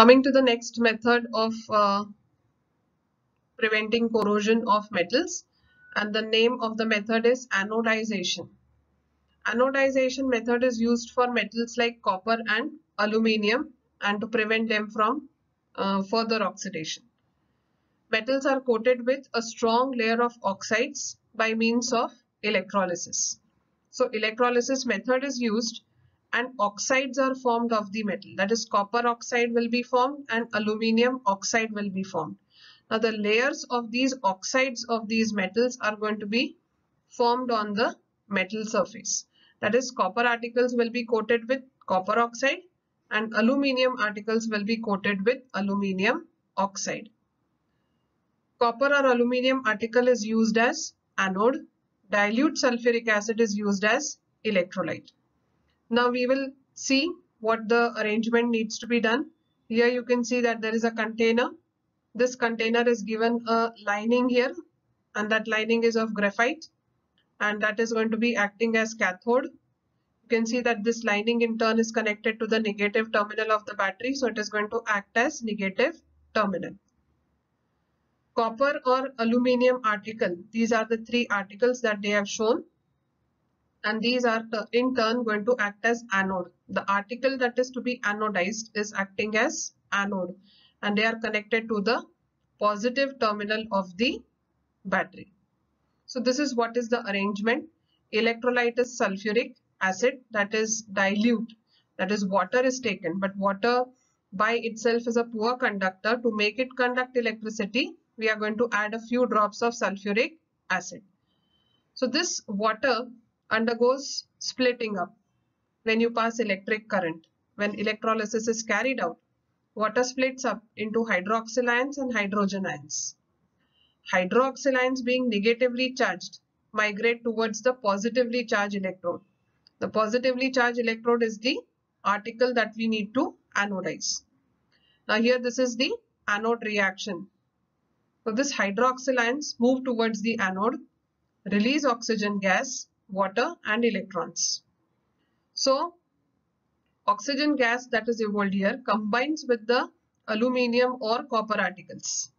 Coming to the next method of preventing corrosion of metals, and the name of the method is anodization. Anodization method is used for metals like copper and aluminium and to prevent them from further oxidation. Metals are coated with a strong layer of oxides by means of electrolysis. So electrolysis method is used and oxides are formed of the metal. That is, copper oxide will be formed and aluminium oxide will be formed. Now the layers of these oxides of these metals are going to be formed on the metal surface. That is, copper articles will be coated with copper oxide and aluminium articles will be coated with aluminium oxide. Copper or aluminium article is used as anode. Dilute sulfuric acid is used as electrolyte. Now we will see what the arrangement needs to be done. Here you can see that there is a container. This container is given a lining here, and that lining is of graphite, and that is going to be acting as cathode. You can see that this lining in turn is connected to the negative terminal of the battery, so it is going to act as negative terminal. Copper or aluminium article, these are the three articles that they have shown, and these are in turn going to act as anode. The article that is to be anodized is acting as anode, and they are connected to the positive terminal of the battery. So this is what is the arrangement. Electrolyte is sulfuric acid, that is dilute, that is water is taken, but water by itself is a poor conductor. To make it conduct electricity, we are going to add a few drops of sulfuric acid. So this water undergoes splitting up when you pass electric current. When electrolysis is carried out, water splits up into hydroxyl ions and hydrogen ions. Hydroxyl ions, being negatively charged, migrate towards the positively charged electrode. The positively charged electrode is the article that we need to anodize. Now here this is the anode reaction. So this hydroxyl ions move towards the anode, release oxygen gas, water and electrons. So oxygen gas that is evolved here combines with the aluminium or copper articles.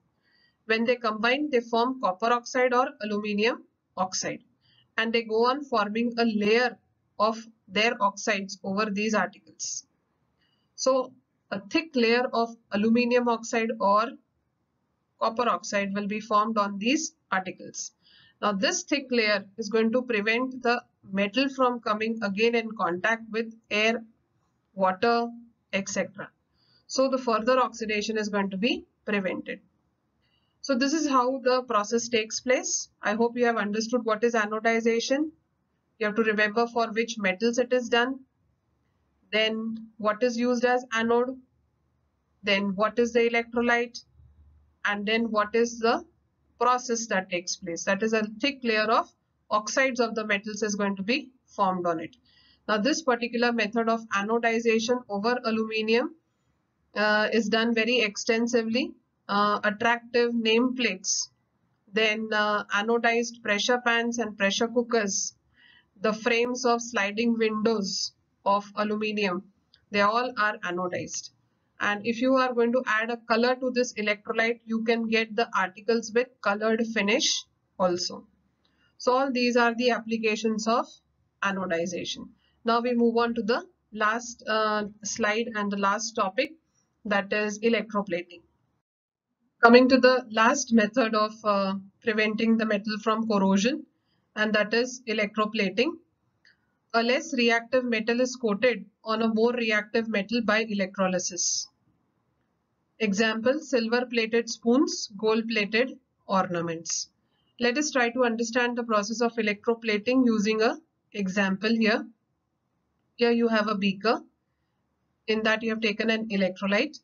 When they combine, they form copper oxide or aluminium oxide, and they go on forming a layer of their oxides over these articles. So a thick layer of aluminium oxide or copper oxide will be formed on these articles. Now this thick layer is going to prevent the metal from coming again in contact with air, water, etc. So the further oxidation is going to be prevented. So this is how the process takes place. I hope you have understood what is anodization. You have to remember for which metals it is done, then what is used as anode, then what is the electrolyte, and then what is the process that takes place. That is, a thick layer of oxides of the metals is going to be formed on it. Now this particular method of anodization over aluminium is done very extensively. Attractive nameplates, then anodized pressure pans and pressure cookers, the frames of sliding windows of aluminium, they all are anodized. And if you are going to add a color to this electrolyte, you can get the articles with colored finish also. So all these are the applications of anodization. Now we move on to the last slide and the last topic, that is electroplating. Coming to the last method of preventing the metal from corrosion, and that is electroplating. A less reactive metal is coated on a more reactive metal by electrolysis. Example, silver plated spoons, gold plated ornaments. Let us try to understand the process of electroplating using an example here. Here you have a beaker. In that you have taken an electrolyte.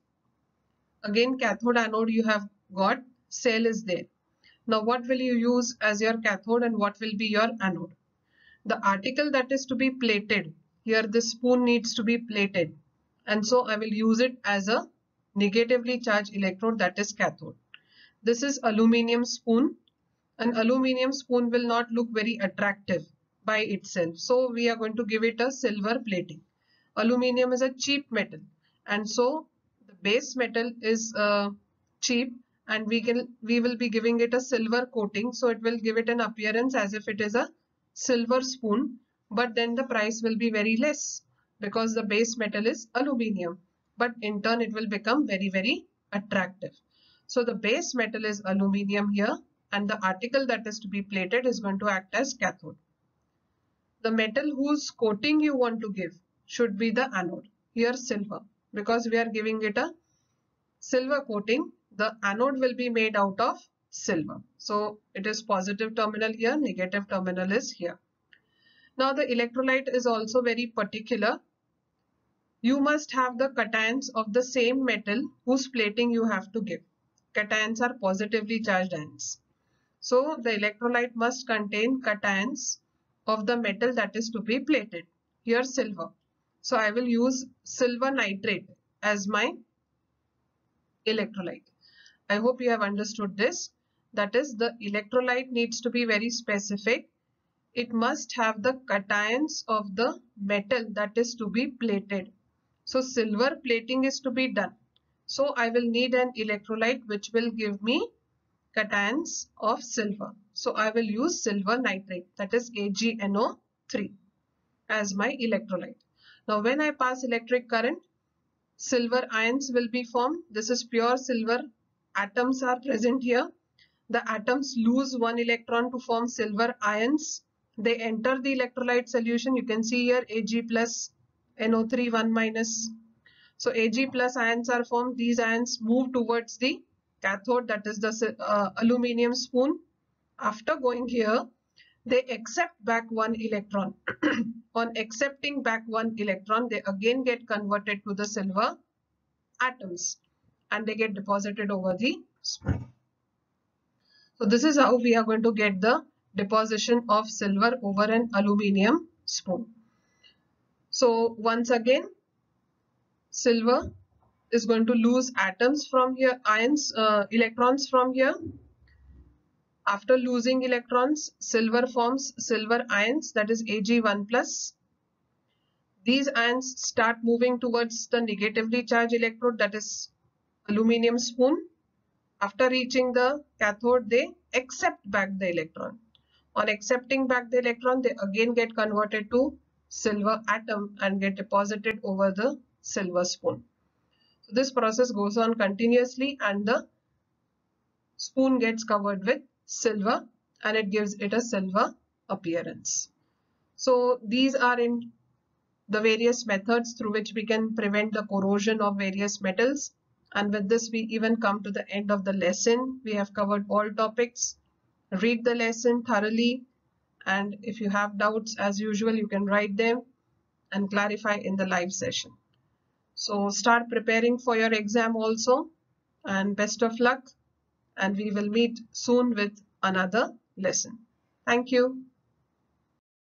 Again, cathode anode you have got, cell is there. Now what will you use as your cathode and what will be your anode? The article that is to be plated, here the spoon needs to be plated, and so I will use it as a negatively charged electrode, that is cathode. This is aluminium spoon. An aluminium spoon will not look very attractive by itself, so we are going to give it a silver plating. Aluminium is a cheap metal, and so the base metal is cheap, and we will be giving it a silver coating, so it will give it an appearance as if it is a silver spoon, but then the price will be very less because the base metal is aluminium, but in turn it will become very, very attractive. So the base metal is aluminium here, and the article that is to be plated is going to act as cathode. The metal whose coating you want to give should be the anode. Here silver, because we are giving it a silver coating, the anode will be made out of silver. So it is positive terminal here, negative terminal is here. Now the electrolyte is also very particular. You must have the cations of the same metal whose plating you have to give. Cations are positively charged ions. So the electrolyte must contain cations of the metal that is to be plated. Here silver. So I will use silver nitrate as my electrolyte. I hope you have understood this. That is, the electrolyte needs to be very specific. It must have the cations of the metal that is to be plated. So silver plating is to be done. So I will need an electrolyte which will give me cations of silver. So I will use silver nitrate, that is AgNO3, as my electrolyte. Now when I pass electric current, silver ions will be formed. This is pure silver. Atoms are present here. The atoms lose one electron to form silver ions. They enter the electrolyte solution. You can see here Ag plus NO3 1 minus. So Ag plus ions are formed. These ions move towards the cathode, that is the aluminium spoon. After going here, they accept back one electron. On accepting back one electron, they again get converted to the silver atoms and they get deposited over the spoon. So this is how we are going to get the deposition of silver over an aluminium spoon. So once again, silver is going to lose atoms from here, electrons from here. After losing electrons, silver forms silver ions, that is Ag1 plus. These ions start moving towards the negatively charged electrode, that is aluminium spoon. After reaching the cathode, they accept back the electron. On accepting back the electron, they again get converted to silver atom and get deposited over the silver spoon. So this process goes on continuously and the spoon gets covered with silver and it gives it a silver appearance. So these are in the various methods through which we can prevent the corrosion of various metals. And with this, we even come to the end of the lesson. We have covered all topics. Read the lesson thoroughly, and if you have doubts, as usual, you can write them and clarify in the live session. So start preparing for your exam also, and best of luck, and we will meet soon with another lesson. Thank you.